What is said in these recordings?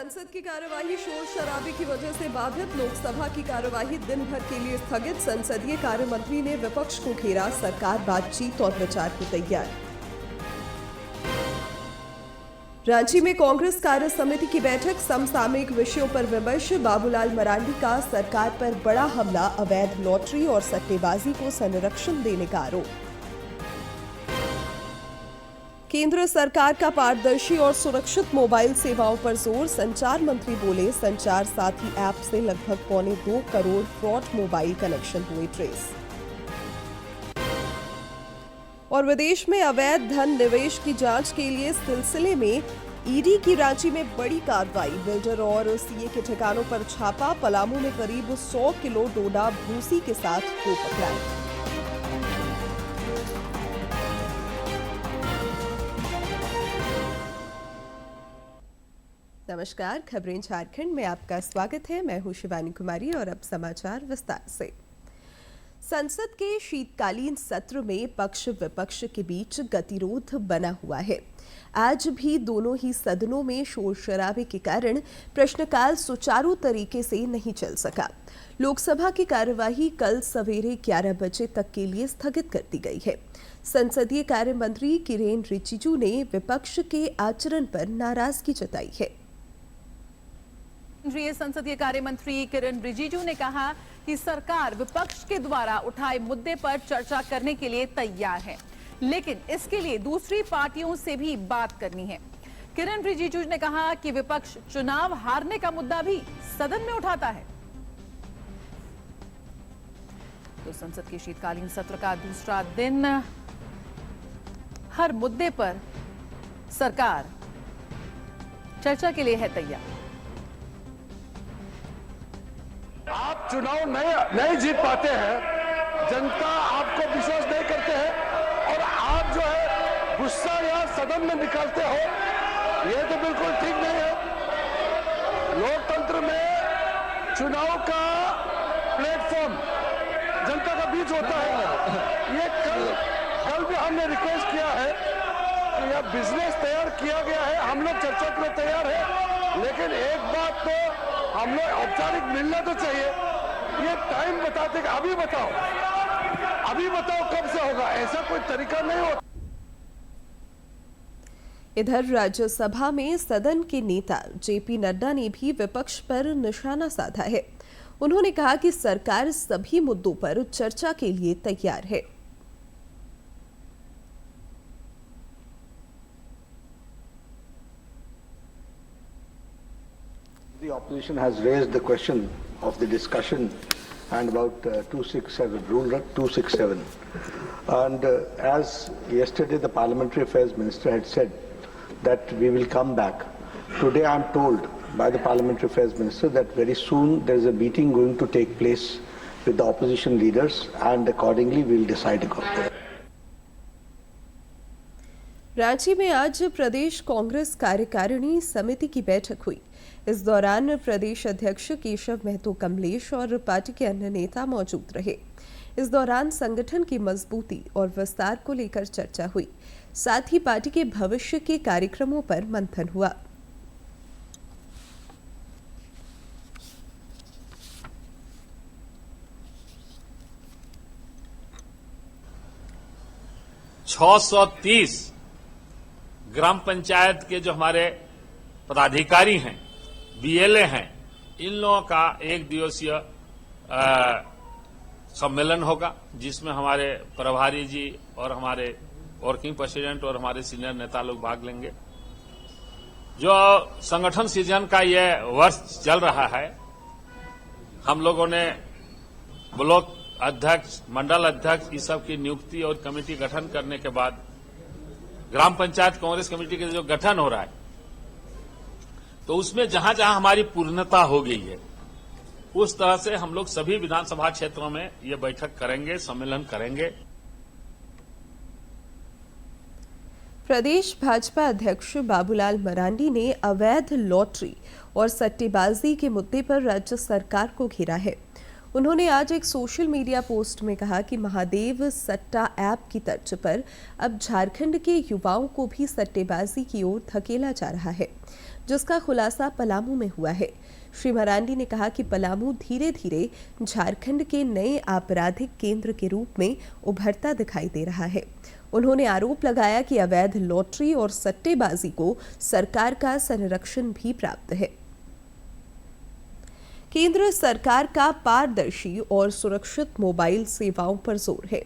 संसद की कार्यवाही शोर शराबे की वजह से बाधित। लोकसभा की कार्यवाही दिन भर के लिए स्थगित। संसदीय कार्य मंत्री ने विपक्ष को घेरा। सरकार बातचीत और विचार की तैयार। रांची में कांग्रेस कार्य समिति की बैठक। समसामयिक विषयों पर विमर्श। बाबूलाल मरांडी का सरकार पर बड़ा हमला। अवैध लॉटरी और सट्टेबाजी को संरक्षण देने का आरोप। केंद्र सरकार का पारदर्शी और सुरक्षित मोबाइल सेवाओं पर जोर। संचार मंत्री बोले, संचार साथी ऐप से लगभग 2.25 करोड़ फ्रॉड मोबाइल कनेक्शन हुए ट्रेस। और विदेश में अवैध धन निवेश की जांच के लिए सिलसिले में ईडी की रांची में बड़ी कार्रवाई। बिल्डर और सीए के ठिकानों पर छापा। पलामू में करीब 100 किलो डोडा भूसी के साथ 2 पकड़ाए। नमस्कार, खबरें झारखंड में आपका स्वागत है। मैं हूं शिवानी कुमारी और अब समाचार विस्तार से। संसद के शीतकालीन सत्र में पक्ष विपक्ष के बीच गतिरोध बना हुआ है। आज भी दोनों ही सदनों में शोर शराबे के कारण प्रश्नकाल सुचारू तरीके से नहीं चल सका। लोकसभा की कार्यवाही कल सवेरे 11 बजे तक के लिए स्थगित कर दी गई है। संसदीय कार्य मंत्री किरेन रिजिजू ने विपक्ष के आचरण पर नाराजगी जताई है। केंद्रीय संसदीय कार्य मंत्री किरेन रिजिजू ने कहा कि सरकार विपक्ष के द्वारा उठाए मुद्दे पर चर्चा करने के लिए तैयार है, लेकिन इसके लिए दूसरी पार्टियों से भी बात करनी है। किरेन रिजिजू ने कहा कि विपक्ष चुनाव हारने का मुद्दा भी सदन में उठाता है। तो संसद के शीतकालीन सत्र का दूसरा दिन, हर मुद्दे पर सरकार चर्चा के लिए है तैयार। आप चुनाव नहीं जीत पाते हैं, जनता आपको विश्वास नहीं करते हैं और आप जो है गुस्सा या सदन में निकालते हो, ये तो बिल्कुल ठीक नहीं है। लोकतंत्र में चुनाव का प्लेटफॉर्म जनता का बीच होता है। ये कल भी हमने रिक्वेस्ट किया है कि यह बिजनेस तैयार किया गया है, हम लोग चर्चा के लिए तैयार है, लेकिन एक बात तो हम लोग औपचारिक मिलना तो चाहिए। ये टाइम बताते कि अभी बताओ कब से होगा, ऐसा कोई तरीका नहीं होता। इधर राज्यसभा में सदन के नेता जेपी नड्डा ने भी विपक्ष पर निशाना साधा है। उन्होंने कहा कि सरकार सभी मुद्दों पर चर्चा के लिए तैयार है। The opposition has raised the question of the discussion and about 267, Rule 267. And as yesterday the Parliamentary Affairs Minister had said that we will come back. Today I am told by the Parliamentary Affairs Minister that very soon there is a meeting going to take place with the opposition leaders and accordingly we will decide upon that. Ranchi में आज प्रदेश कांग्रेस कार्यकारिणी समिति की बैठक हुई। इस दौरान प्रदेश अध्यक्ष केशव महतो कमलेश और पार्टी के अन्य नेता मौजूद रहे। इस दौरान संगठन की मजबूती और विस्तार को लेकर चर्चा हुई। साथ ही पार्टी के भविष्य के कार्यक्रमों पर मंथन हुआ। ग्राम पंचायत के जो हमारे पदाधिकारी हैं, बीएलए हैं, इन लोगों का एक दिवसीय सम्मेलन होगा, जिसमें हमारे प्रभारी जी और हमारे वर्किंग प्रेसिडेंट और हमारे सीनियर नेता लोग भाग लेंगे। जो संगठन सृजन का यह वर्ष चल रहा है, हम लोगों ने ब्लॉक अध्यक्ष, मंडल अध्यक्ष, इस सब की नियुक्ति और कमेटी गठन करने के बाद ग्राम पंचायत कांग्रेस कमेटी का जो गठन हो रहा है, तो उसमें जहां जहां हमारी पूर्णता हो गई है, उस तरह से हम लोग सभी विधानसभा क्षेत्रों में ये बैठक करेंगे, सम्मेलन करेंगे। प्रदेश भाजपा अध्यक्ष बाबूलाल मरांडी ने अवैध लॉटरी और सट्टेबाजी के मुद्दे पर राज्य सरकार को घेरा है। उन्होंने आज एक सोशल मीडिया पोस्ट में कहा कि महादेव सट्टा ऐप की तर्ज पर अब झारखंड के युवाओं को भी सट्टेबाजी की ओर धकेला जा रहा है। जिसका खुलासा पलामू में हुआ है। श्री मरांडी ने कहा कि पलामू धीरे धीरे झारखंड के नए आपराधिक केंद्र के रूप में उभरता दिखाई दे रहा है। उन्होंने आरोप लगाया कि अवैध लॉटरी और सट्टेबाजी को सरकार का संरक्षण भी प्राप्त है। केंद्र सरकार का पारदर्शी और सुरक्षित मोबाइल सेवाओं पर जोर है।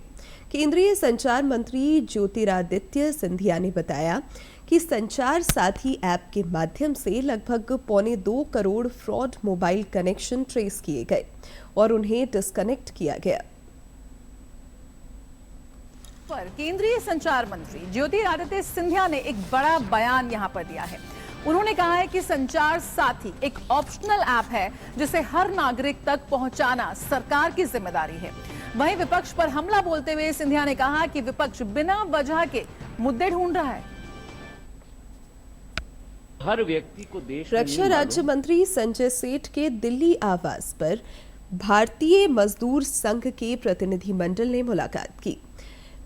केंद्रीय संचार मंत्री ज्योतिरादित्य सिंधिया ने बताया कि संचार साथी ऐप के माध्यम से लगभग 1.25 crore fraud mobile connection trace किए गए और उन्हें डिस्कनेक्ट किया गया। पर केंद्रीय संचार मंत्री ज्योतिरादित्य सिंधिया ने एक बड़ा बयान यहां पर दिया है। उन्होंने कहा है कि संचार साथी एक ऑप्शनल ऐप है जिसे हर नागरिक तक पहुंचाना सरकार की जिम्मेदारी है। वहीं विपक्ष पर हमला बोलते हुए सिंधिया ने कहा कि विपक्ष बिना वजह के मुद्दे ढूंढ रहा है। हर व्यक्ति को देश रक्षा राज्य मंत्री संजय सेठ के दिल्ली आवास पर भारतीय मजदूर संघ के प्रतिनिधिमंडल ने मुलाकात की।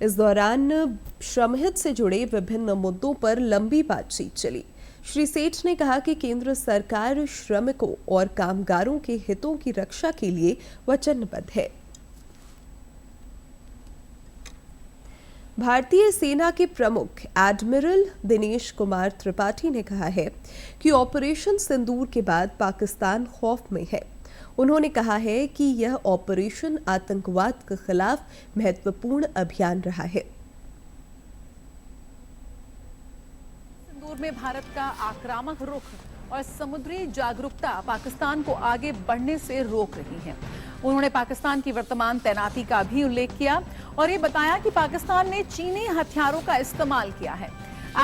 इस दौरान श्रमहित से जुड़े विभिन्न मुद्दों पर लंबी बातचीत चली। श्री सेठ ने कहा कि केंद्र सरकार श्रमिकों और कामगारों के हितों की रक्षा के लिए वचनबद्ध है। भारतीय सेना के प्रमुख एडमिरल दिनेश कुमार त्रिपाठी ने कहा है कि ऑपरेशन सिंदूर के बाद पाकिस्तान खौफ में है। उन्होंने कहा है कि यह ऑपरेशन आतंकवाद के खिलाफ महत्वपूर्ण अभियान रहा है। सिंदूर में भारत का आक्रामक रुख और समुद्री जागरूकता पाकिस्तान को आगे बढ़ने से रोक रही है। उन्होंने पाकिस्तान की वर्तमान तैनाती का भी उल्लेख किया और ये बताया कि पाकिस्तान ने चीनी हथियारों का इस्तेमाल किया है।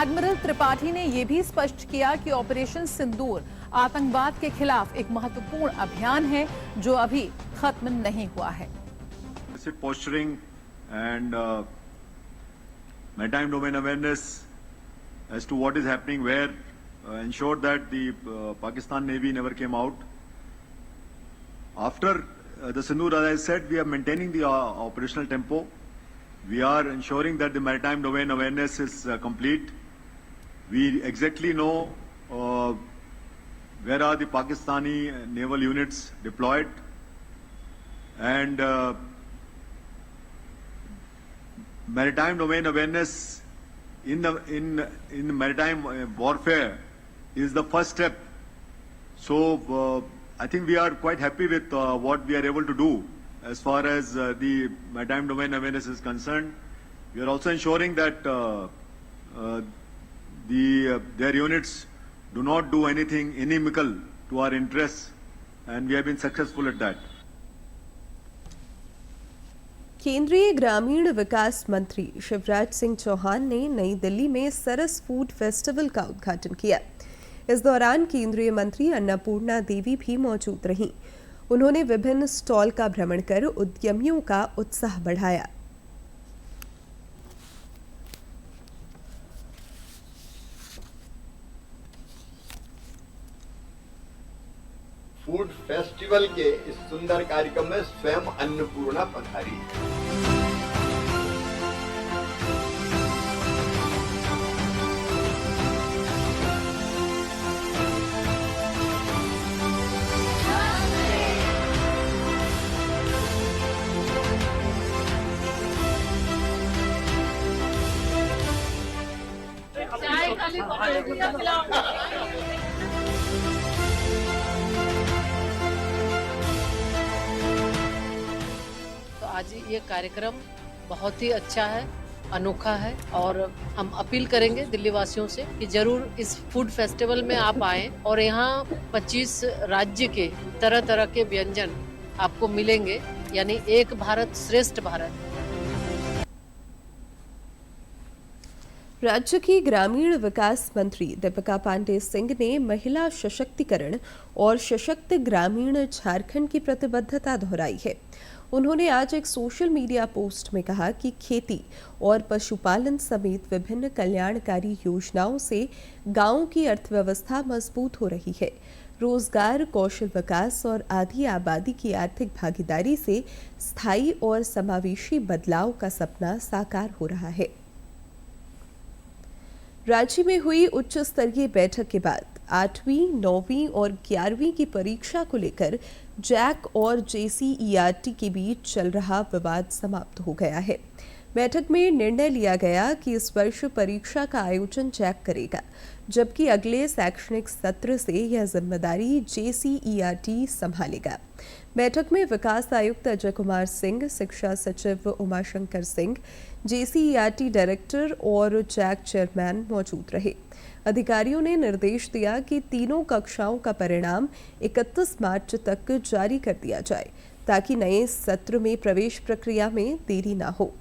एडमिरल त्रिपाठी ने यह भी स्पष्ट किया कि ऑपरेशन सिंदूर आतंकवाद के खिलाफ एक महत्वपूर्ण अभियान है जो अभी खत्म नहीं हुआ है। Posturing and maritime domain awareness as to what is happening where ensured that the Pakistan Navy never came out. After the Sindoor, as I said, we are maintaining the operational tempo. We are ensuring that the maritime domain awareness is complete. We exactly know where are the Pakistani naval units deployed, and maritime domain awareness in the maritime warfare is the first step. So I think we are quite happy with what we are able to do as far as the maritime domain awareness is concerned. We are also ensuring that their units do not do anything inimical to our interests, and we have been successful at that. केंद्रीय ग्रामीण विकास मंत्री शिवराज सिंह चौहान ने नई दिल्ली में सरस food festival का उद्घाटन किया। इस दौरान केंद्रीय मंत्री अन्नपूर्णा देवी भी मौजूद रहीं। उन्होंने विभिन्न स्टॉल का भ्रमण कर उद्यमियों का उत्साह बढ़ाया। फूड फेस्टिवल के इस सुंदर कार्यक्रम में स्वयं अन्नपूर्णा पधारी। आज ये कार्यक्रम बहुत ही अच्छा है, अनोखा है और हम अपील करेंगे दिल्ली वासियों से कि जरूर इस फूड फेस्टिवल में आप आएं और यहाँ 25 राज्य के तरह तरह के व्यंजन आपको मिलेंगे, यानी एक भारत श्रेष्ठ भारत। राज्य की ग्रामीण विकास मंत्री दीपिका पांडे सिंह ने महिला सशक्तिकरण और सशक्त ग्रामीण झारखंड की प्रतिबद्धता दोहराई है। उन्होंने आज एक सोशल मीडिया पोस्ट में कहा कि खेती और पशुपालन समेत विभिन्न कल्याणकारी योजनाओं से गांवों की अर्थव्यवस्था मजबूत हो रही है। रोजगार, कौशल विकास और आधी आबादी की आर्थिक भागीदारी से स्थायी और समावेशी बदलाव का सपना साकार हो रहा है। राज्य में हुई उच्च स्तरीय बैठक के बाद 8वीं, 9वीं और 11वीं की परीक्षा को लेकर जैक और JCERT के बीच चल रहा विवाद समाप्त हो गया है। बैठक में निर्णय लिया गया कि इस वर्ष परीक्षा का आयोजन जैक करेगा, जबकि अगले शैक्षणिक सत्र से यह जिम्मेदारी JCERT संभालेगा। बैठक में विकास आयुक्त अजय कुमार सिंह, शिक्षा सचिव उमाशंकर सिंह, JCERT डायरेक्टर और जैक चेयरमैन मौजूद रहे। अधिकारियों ने निर्देश दिया कि तीनों कक्षाओं का परिणाम 31 मार्च तक जारी कर दिया जाए, ताकि नए सत्र में प्रवेश प्रक्रिया में देरी न हो।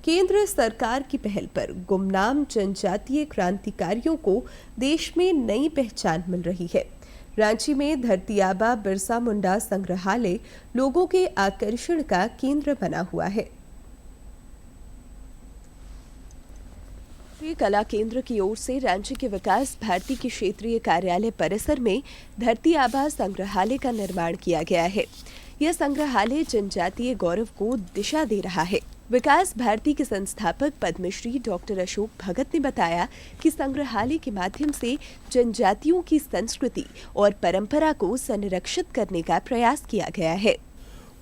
केंद्र सरकार की पहल पर गुमनाम जनजातीय क्रांतिकारियों को देश में नई पहचान मिल रही है। रांची में धरती आबा बिरसा मुंडा संग्रहालय लोगों के आकर्षण का केंद्र बना हुआ है। राष्ट्रीय कला केंद्र की ओर से रांची के विकास भारती के क्षेत्रीय कार्यालय परिसर में धरती आबा संग्रहालय का निर्माण किया गया है। यह संग्रहालय जनजातीय गौरव को दिशा दे रहा है। विकास भारती के संस्थापक पद्मश्री डॉक्टर अशोक भगत ने बताया कि संग्रहालय के माध्यम से जनजातियों की संस्कृति और परंपरा को संरक्षित करने का प्रयास किया गया है।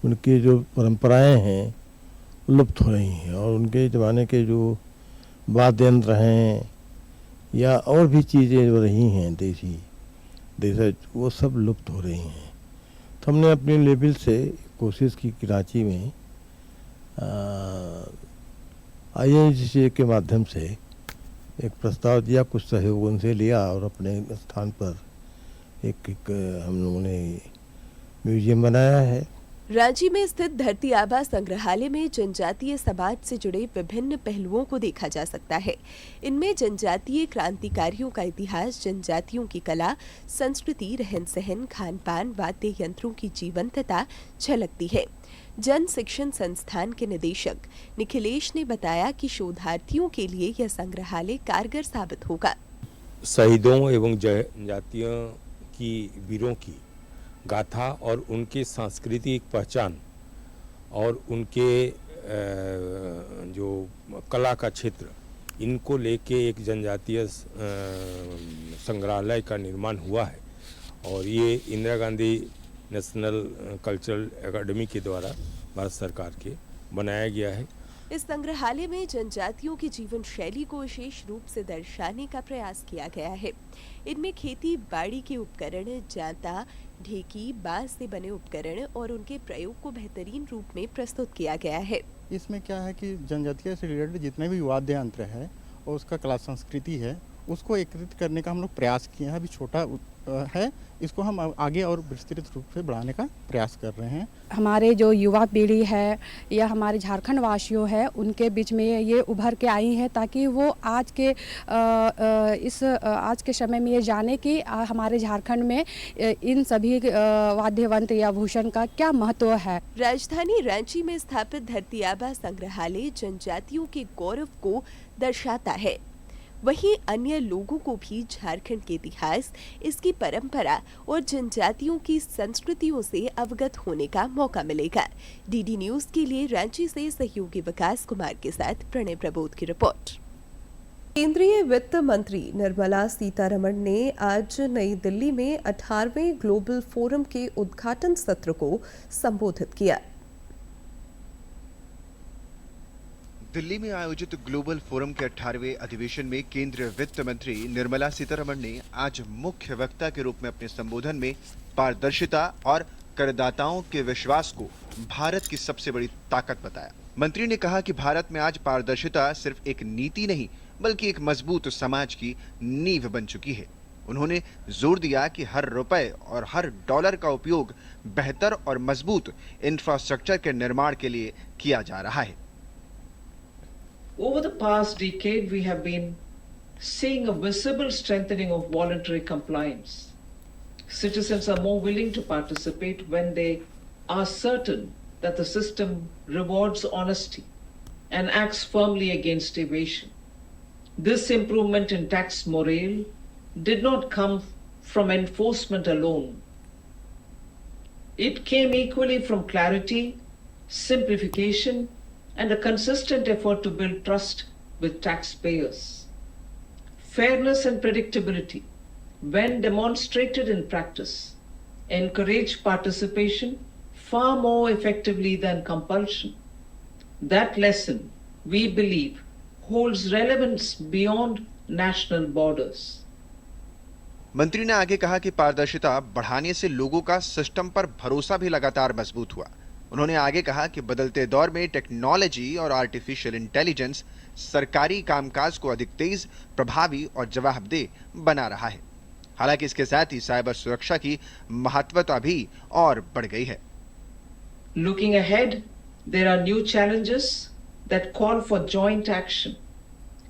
उनकी जो परंपराएं हैं लुप्त हो रही हैं और उनके जमाने के जो वाद्य यंत्र हैं या और भी चीज़ें जो रही हैं देश वो सब लुप्त हो रही हैं। तो हमने अपने लेवल से कोशिश की कराची में INGC के माध्यम से एक प्रस्ताव दिया, कुछ सहयोग उनसे लिया और अपने स्थान पर एक हम लोगों ने म्यूजियम बनाया है। रांची में स्थित धरती आबा संग्रहालय में जनजातीय समाज से जुड़े विभिन्न पहलुओं को देखा जा सकता है। इनमें जनजातीय क्रांतिकारियों का इतिहास, जनजातियों की कला, संस्कृति, रहन सहन, खान पान, वाद्य यंत्रों की जीवंतता झलकती है। जन शिक्षण संस्थान के निदेशक निखिलेश ने बताया कि शोधार्थियों के लिए यह संग्रहालय कारगर साबित होगा। शहीदों एवं जनजातियों की वीरों की गाथा और उनके सांस्कृतिक पहचान और उनके जो कला का क्षेत्र, इनको लेके एक जनजातीय संग्रहालय का निर्माण हुआ है और ये Indira Gandhi national cultural academy के द्वारा भारत सरकार के बनाया गया है। इस संग्रहालय में जनजातियों की जीवन शैली को विशेष रूप से दर्शाने का प्रयास किया गया है। इनमें खेती बाड़ी के उपकरण, जांता, ढेकी, बांस से बने उपकरण और उनके प्रयोग को बेहतरीन रूप में प्रस्तुत किया गया है। इसमें क्या है कि जनजातीय से रिलेटेड जितने भी वाद्य यंत्र है और उसका कला संस्कृति है, उसको एकत्रित करने का हम लोग प्रयास किए हैं। अभी छोटा है, इसको हम आगे और विस्तृत रूप से बढ़ाने का प्रयास कर रहे हैं। हमारे जो युवा पीढ़ी है या हमारे झारखंड वासियों है, उनके बीच में ये उभर के आई है ताकि वो आज के समय में ये जाने कि हमारे झारखंड में इन सभी वाद्य यंत्र या भूषण का क्या महत्व है। राजधानी रांची में स्थापित धरती आबा संग्रहालय जनजातियों के गौरव को दर्शाता है। वहीं अन्य लोगों को भी झारखंड के इतिहास, इसकी परंपरा और जनजातियों की संस्कृतियों से अवगत होने का मौका मिलेगा। DD न्यूज के लिए रांची से सहयोगी विकास कुमार के साथ प्रणय प्रबोध की रिपोर्ट। केंद्रीय वित्त मंत्री निर्मला सीतारमण ने आज नई दिल्ली में 18वें ग्लोबल फोरम के उद्घाटन सत्र को संबोधित किया। दिल्ली में आयोजित ग्लोबल फोरम के 18वें अधिवेशन में केंद्रीय वित्त मंत्री निर्मला सीतारमण ने आज मुख्य वक्ता के रूप में अपने संबोधन में पारदर्शिता और करदाताओं के विश्वास को भारत की सबसे बड़ी ताकत बताया। मंत्री ने कहा कि भारत में आज पारदर्शिता सिर्फ एक नीति नहीं बल्कि एक मजबूत समाज की नींव बन चुकी है। उन्होंने जोर दिया कि हर रुपए और हर डॉलर का उपयोग बेहतर और मजबूत इंफ्रास्ट्रक्चर के निर्माण के लिए किया जा रहा है। Over the past decade, we have been seeing a visible strengthening of voluntary compliance. Citizens are more willing to participate when they are certain that the system rewards honesty and acts firmly against evasion. This improvement in tax morale did not come from enforcement alone. It came equally from clarity, simplification, and a consistent effort to build trust with taxpayers. Fairness and predictability when demonstrated in practice, encourage participation far more effectively than compulsion. That lesson, we believe, holds relevance beyond national borders. मंत्री ने आगे कहा कि पारदर्शिता बढ़ाने से लोगों का सिस्टम पर भरोसा भी लगातार मजबूत हुआ। उन्होंने आगे कहा कि बदलते दौर में टेक्नोलॉजी और आर्टिफिशियल इंटेलिजेंस सरकारी कामकाज को अधिक तेज, प्रभावी और जवाबदेह बना रहा है। हालांकि इसके साथ ही साइबर सुरक्षा की महत्वता भी और बढ़ गई है। Looking ahead, there are new challenges that call for joint action.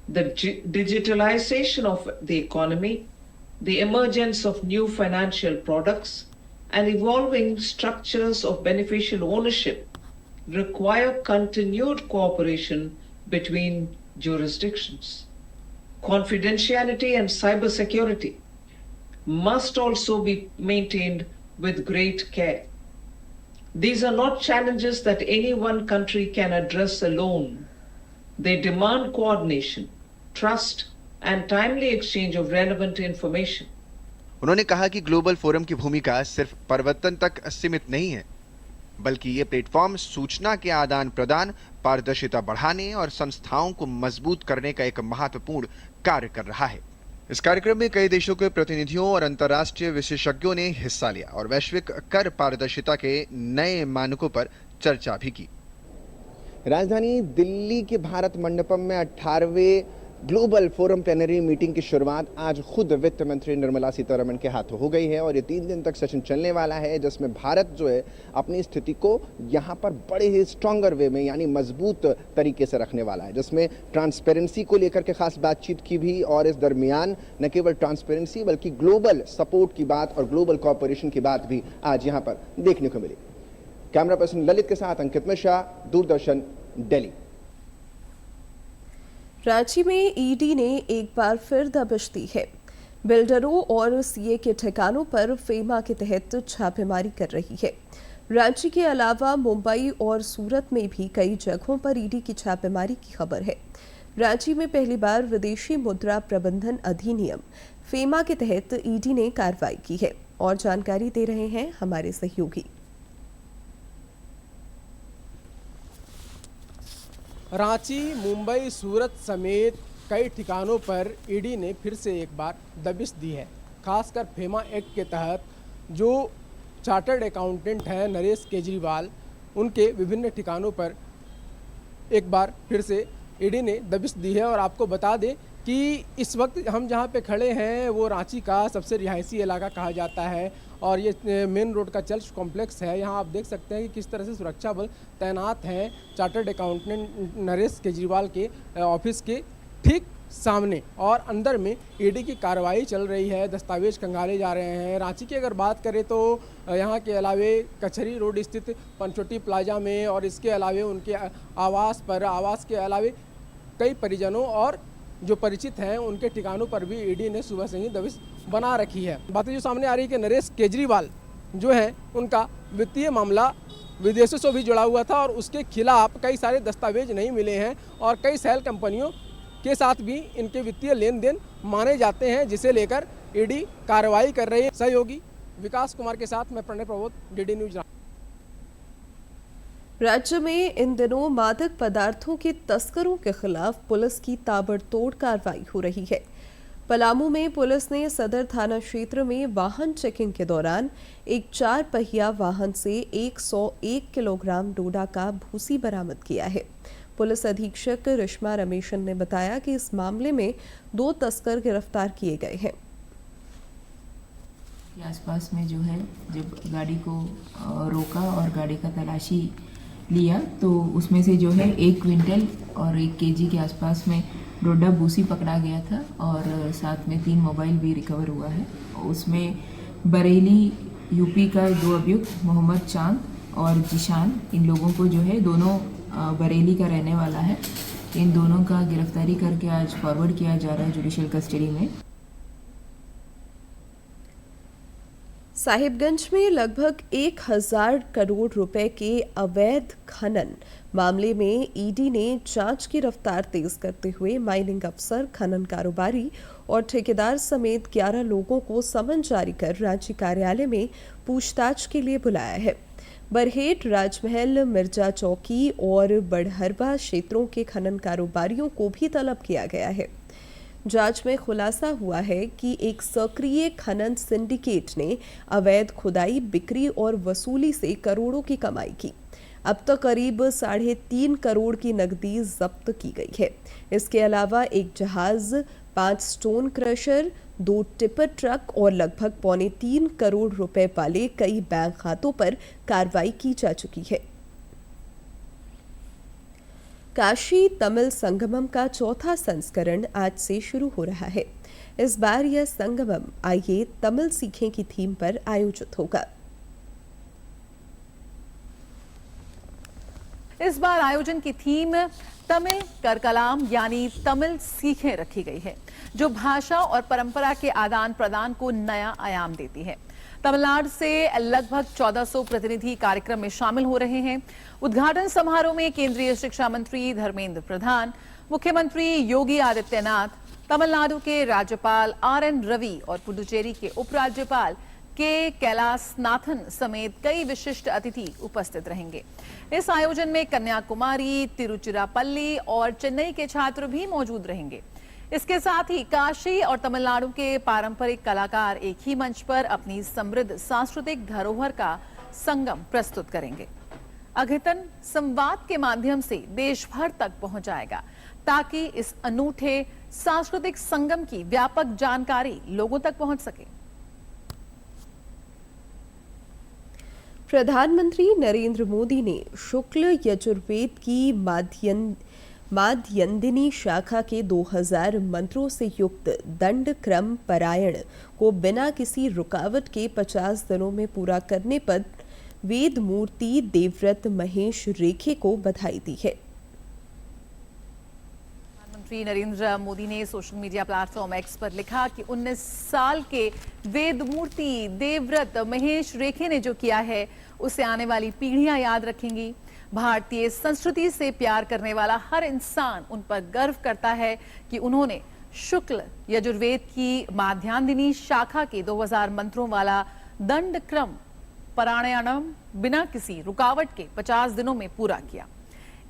The digitalization of the economy, the emergence of new financial products, and evolving structures of beneficial ownership require continued cooperation between jurisdictions. Confidentiality and cybersecurity must also be maintained with great care. These are not challenges that any one country can address alone. They demand coordination, trust, and timely exchange of relevant information. उन्होंने कहा कि global forum की भूमिका सिर्फ परिवर्तन तक सीमित नहीं है, बल्कि ये प्लेटफॉर्म सूचना के आदान प्रदान, पारदर्शिता बढ़ाने और संस्थाओं को मजबूत करने का एक महत्वपूर्ण कार्य कर रहा है। इस कार्यक्रम में कई देशों के प्रतिनिधियों और अंतर्राष्ट्रीय विशेषज्ञों ने हिस्सा लिया और वैश्विक कर पारदर्शिता के नए मानकों पर चर्चा भी की। राजधानी दिल्ली के भारत मंडपम में 18वें ग्लोबल फोरम प्लेनरी मीटिंग की शुरुआत आज खुद वित्त मंत्री निर्मला सीतारमण के हाथों हो गई है और ये 3 दिन तक सेशन चलने वाला है, जिसमें भारत जो है अपनी स्थिति को यहाँ पर बड़े ही स्ट्रॉन्गर वे में यानी मजबूत तरीके से रखने वाला है, जिसमें ट्रांसपेरेंसी को लेकर के खास बातचीत की भी और इस दरमियान न केवल ट्रांसपेरेंसी बल्कि ग्लोबल सपोर्ट की बात और ग्लोबल कोऑपरेशन की बात भी आज यहाँ पर देखने को मिली। कैमरा पर्सन ललित के साथ अंकित मिश्रा, दूरदर्शन, दिल्ली। रांची में ईडी ने एक बार फिर दबिश दी है। बिल्डरों और सीए के ठिकानों पर फेमा के तहत छापेमारी कर रही है। रांची के अलावा मुंबई और सूरत में भी कई जगहों पर ईडी की छापेमारी की खबर है। रांची में पहली बार विदेशी मुद्रा प्रबंधन अधिनियम फेमा के तहत ईडी ने कार्रवाई की है और जानकारी दे रहे हैं हमारे सहयोगी। रांची, मुंबई, सूरत समेत कई ठिकानों पर ईडी ने फिर से एक बार दबिश दी है। खासकर फेमा एक्ट के तहत जो चार्टर्ड अकाउंटेंट हैं नरेश केजरीवाल, उनके विभिन्न ठिकानों पर एक बार फिर से ईडी ने दबिश दी है। और आपको बता दें कि इस वक्त हम जहां पे खड़े हैं वो रांची का सबसे रिहायशी इलाका कहा जाता है और ये मेन रोड का चर्च कॉम्प्लेक्स है। यहाँ आप देख सकते हैं कि किस तरह से सुरक्षा बल तैनात हैं चार्टर्ड अकाउंटेंट नरेश केजरीवाल के ऑफिस के ठीक सामने, और अंदर में ईडी की कार्रवाई चल रही है, दस्तावेज खंगाले जा रहे हैं। रांची की अगर बात करें तो यहाँ के अलावे कचहरी रोड स्थित पंचवटी प्लाजा में और इसके अलावे उनके आवास के अलावे कई परिजनों और जो परिचित हैं उनके ठिकानों पर भी ईडी ने सुबह से ही दबिश बना रखी है। बातें जो सामने आ रही है कि नरेश केजरीवाल जो है उनका वित्तीय मामला विदेशों से भी जुड़ा हुआ था और उसके खिलाफ कई सारे दस्तावेज नहीं मिले हैं और कई सेल कंपनियों के साथ भी इनके वित्तीय लेन देन माने जाते हैं, जिसे लेकर ईडी कार्रवाई कर रही है। सहयोगी विकास कुमार के साथ मैं प्रणय प्रबोध, डीडी न्यूज। राज्य में इन दिनों मादक पदार्थों के तस्करों के खिलाफ पुलिस की ताबड़तोड़ कार्रवाई हो रही है। पलामू में पुलिस ने सदर थाना क्षेत्र में वाहन चेकिंग के दौरान एक 4 पहिया वाहन से 101 किलोग्राम डोडा का भूसी बरामद किया है। पुलिस अधीक्षक रिश्मा रमेशन ने बताया कि इस मामले में 2 तस्कर गिरफ्तार किए गए हैं। आसपास में जो है जब गाड़ी को रोका और गाड़ी का तलाशी लिया तो उसमें से जो है 1 क्विंटल और 1 केजी के आसपास में डोडा भूसी पकड़ा गया था और साथ में 3 मोबाइल भी रिकवर हुआ है। उसमें बरेली यूपी का 2 अभियुक्त मोहम्मद चांद और जिशान, इन लोगों को जो है दोनों बरेली का रहने वाला है, इन दोनों का गिरफ्तारी करके आज फॉरवर्ड किया जा रहा है जुडिशियल कस्टडी में। साहिबगंज में लगभग 1000 करोड़ रुपए के अवैध खनन मामले में ईडी ने जांच की रफ्तार तेज करते हुए माइनिंग अफसर, खनन कारोबारी और ठेकेदार समेत 11 लोगों को समन जारी कर रांची कार्यालय में पूछताछ के लिए बुलाया है। बरहेट, राजमहल, मिर्जा चौकी और बड़हरवा क्षेत्रों के खनन कारोबारियों को भी तलब किया गया है। जांच में खुलासा हुआ है कि एक सक्रिय खनन सिंडिकेट ने अवैध खुदाई, बिक्री और वसूली से करोड़ों की कमाई की। अब तक करीब 3.5 करोड़ की नकदी जब्त की गई है। इसके अलावा एक जहाज, 5 स्टोन क्रशर, 2 टिपर ट्रक और लगभग 3.25 करोड़ रुपए वाले कई बैंक खातों पर कार्रवाई की जा चुकी है। काशी तमिल संगमम का चौथा संस्करण आज से शुरू हो रहा है। इस बार यह संगमम आइए तमिल सीखें की थीम पर आयोजित होगा। इस बार आयोजन की थीम तमिल करकलाम यानी तमिल सीखें रखी गई है, जो भाषा और परंपरा के आदान प्रदान को नया आयाम देती है। तमिलनाडु से लगभग 1400 प्रतिनिधि कार्यक्रम में शामिल हो रहे हैं। उद्घाटन समारोह में केंद्रीय शिक्षा मंत्री धर्मेंद्र प्रधान, मुख्यमंत्री योगी आदित्यनाथ, तमिलनाडु के राज्यपाल RN रवि और पुडुचेरी के उपराज्यपाल के कैलासनाथन समेत कई विशिष्ट अतिथि उपस्थित रहेंगे। इस आयोजन में कन्याकुमारी, तिरुचिरापल्ली और चेन्नई के छात्र भी मौजूद रहेंगे। इसके साथ ही काशी और तमिलनाडु के पारंपरिक कलाकार एक ही मंच पर अपनी समृद्ध सांस्कृतिक धरोहर का संगम प्रस्तुत करेंगे। अघतन संवाद के माध्यम से देश भर तक पहुंच जाएगा, ताकि इस अनूठे सांस्कृतिक संगम की व्यापक जानकारी लोगों तक पहुंच सके। प्रधानमंत्री नरेंद्र मोदी ने शुक्ल यजुर्वेद की माध्यन्दिनी शाखा के 2000 मंत्रों से युक्त दंड क्रम पारायण को बिना किसी रुकावट के 50 दिनों में पूरा करने पर वेद मूर्ति देवव्रत महेश रेखे को बधाई दी है। प्रधानमंत्री नरेंद्र मोदी ने सोशल मीडिया प्लेटफॉर्म X पर लिखा कि 19 साल के वेद मूर्ति देवव्रत महेश रेखे ने जो किया है, उसे आने वाली पीढ़ियां याद रखेंगी। भारतीय संस्कृति से प्यार करने वाला हर इंसान उन पर गर्व करता है कि उन्होंने शुक्ल यजुर्वेद की माध्यान्दिनी शाखा के 2000 मंत्रों वाला दंड क्रम पारायणम बिना किसी रुकावट के 50 दिनों में पूरा किया।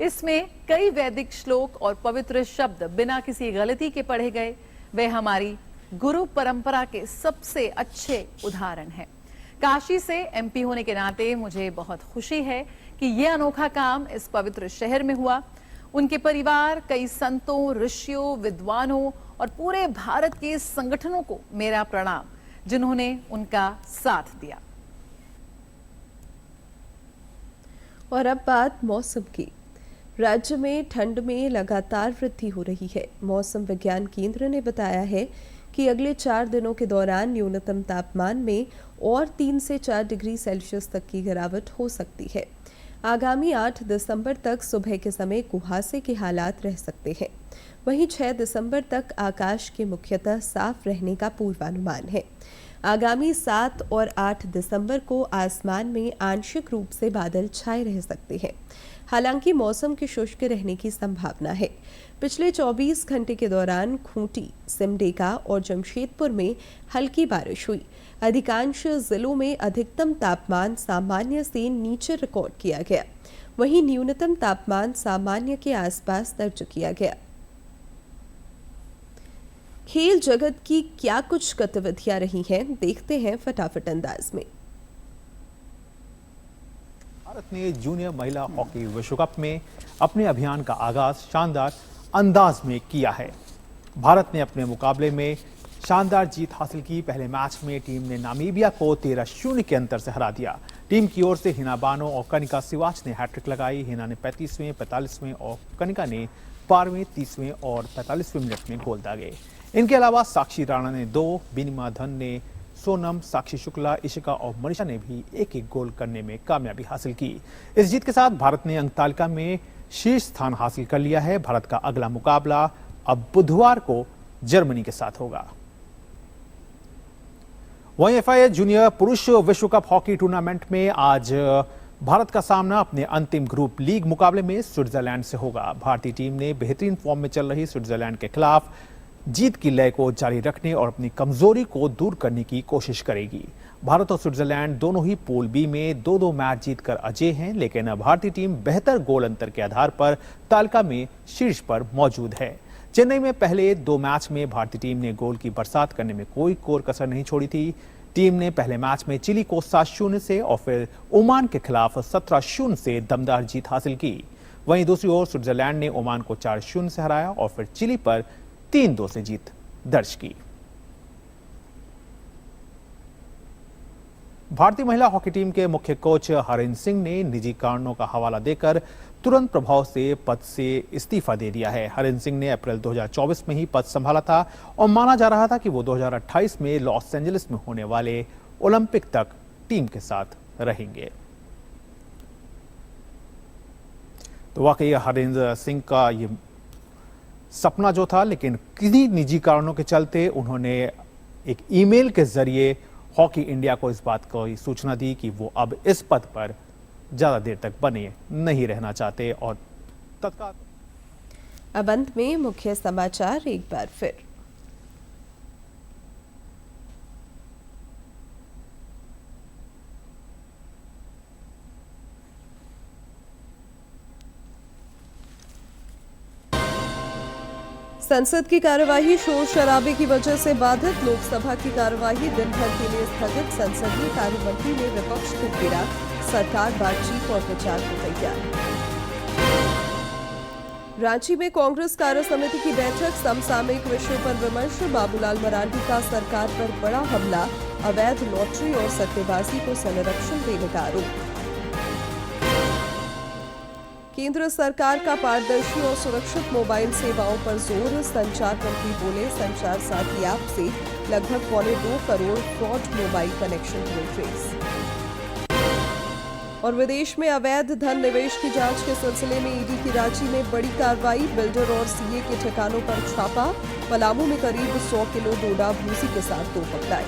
इसमें कई वैदिक श्लोक और पवित्र शब्द बिना किसी गलती के पढ़े गए। वे हमारी गुरु परंपरा के सबसे अच्छे उदाहरण हैं। काशी से MP होने के नाते मुझे बहुत खुशी है कि यह अनोखा काम इस पवित्र शहर में हुआ। उनके परिवार, कई संतों, ऋषियों, विद्वानों और पूरे भारत के संगठनों को मेरा प्रणाम, जिन्होंने उनका साथ दिया। और अब बात मौसम की। राज्य में ठंड में लगातार वृद्धि हो रही है। मौसम विज्ञान केंद्र ने बताया है कि अगले 4 दिनों के दौरान न्यूनतम तापमान में और 3 से 4 डिग्री सेल्सियस तक की गिरावट हो सकती है। आगामी 8 दिसंबर तक सुबह के समय कुहासे के हालात रह सकते हैं। वहीं 6 दिसंबर तक आकाश के मुख्यतः साफ रहने का पूर्वानुमान है। आगामी 7 और 8 दिसंबर को आसमान में आंशिक रूप से बादल छाए रह सकते हैं। हालांकि मौसम के शुष्क रहने की संभावना है। पिछले 24 घंटे के दौरान खूंटी, सिमडेगा और जमशेदपुर में हल्की बारिश हुई। अधिकांश जिलों में अधिकतम तापमान सामान्य से नीचे रिकॉर्ड किया गया। वहीं न्यूनतम तापमान सामान्य के आसपास दर्ज किया गया। खेल जगत की क्या कुछ गतिविधियां रही हैं, देखते हैं फटाफट अंदाज में। भारत ने जूनियर महिला हॉकी विश्व कप में अपने अभियान का आगाज शानदार अंदाज में किया है। भारत ने अपने मुकाबले में शानदार जीत हासिल की। पहले मैच में टीम ने नामीबिया को 13-0 के अंतर से हरा दिया। टीम की ओर से हिना बानो और कनिका सिवाच ने हैट्रिक लगाई। हिना ने 35वें, 45वें और कनिका ने 12वें, 30वें और 45वें मिनट में गोल दागे। इनके अलावा साक्षी राणा ने 2, बिनिमा धन ने, सोनम, साक्षी शुक्ला, इशिका और मनीषा ने भी एक-एक गोल करने में कामयाबी हासिल की। इस जीत के साथ भारत ने अंक तालिका में शीर्ष स्थान हासिल कर लिया है। भारत का अगला मुकाबला अब बुधवार को जर्मनी के साथ होगा। वहीं FIH जूनियर पुरुष विश्व कप हॉकी टूर्नामेंट में आज भारत का सामना अपने अंतिम ग्रुप लीग मुकाबले में स्विट्जरलैंड से होगा। भारतीय टीम ने बेहतरीन फॉर्म में चल रही स्विट्जरलैंड के खिलाफ जीत की लय को जारी रखने और अपनी कमजोरी को दूर करने की कोशिश करेगी। भारत और स्विट्जरलैंड दोनों ही पूल बी में 2-2 मैच जीतकर अजेय हैं, लेकिन भारतीय टीम बेहतर गोल अंतर के आधार पर तालिका में शीर्ष पर मौजूद है। चेन्नई में पहले 2 मैच में भारतीय टीम ने गोल की बरसात करने में कोई कोर कसर नहीं छोड़ी थी। टीम ने पहले मैच में चिली को 7-0 से और फिर ओमान के खिलाफ 17-0 से दमदार जीत हासिल की। वहीं दूसरी ओर स्विट्जरलैंड ने ओमान को 4-0 से हराया और फिर चिली पर 3-2 से जीत दर्ज की। भारतीय महिला हॉकी टीम के मुख्य कोच हरिंदर सिंह ने निजी कारणों का हवाला देकर तुरंत प्रभाव से पद से इस्तीफा दे दिया है। हरिंदर सिंह ने अप्रैल 2024 में ही पद संभाला था और माना जा रहा था कि वो 2028 में लॉस एंजलिस में होने वाले ओलंपिक तक टीम के साथ रहेंगे। तो वाकई हरिंदर सिंह का ये सपना जो था, लेकिन किन्हीं निजी कारणों के चलते उन्होंने एक ईमेल के जरिए हॉकी इंडिया को इस बात की सूचना दी कि वो अब इस पद पर ज्यादा देर तक बने नहीं रहना चाहते। और तत्काल अब अंत में मुख्य समाचार एक बार फिर। संसद की कार्यवाही शोर शराबे की वजह से बाधित। लोकसभा की कार्यवाही दिन भर के लिए स्थगित। संसदीय कार्य मंत्री ने विपक्ष को घेरा। सरकार बातचीत और विचार को तैयार। रांची में कांग्रेस कार्य समिति की बैठक। समसामयिक विषयों पर विमर्श। बाबूलाल मरांडी का सरकार पर बड़ा हमला। अवैध लॉटरी और सट्टेबाजी को संरक्षण देने का आरोप। केंद्र सरकार का पारदर्शी और सुरक्षित मोबाइल सेवाओं पर जोर। संचार मंत्री बोले, संचार साथी ऐप से लगभग 2.25 करोड़ फ्रॉड मोबाइल कनेक्शन हुए ट्रेस। और विदेश में अवैध धन निवेश की जांच के सिलसिले में ईडी की रांची में बड़ी कार्रवाई। बिल्डर और सीए के ठिकानों पर छापा। पलामू में करीब 100 किलो डोडा भूसी के साथ 2 पकड़ाए।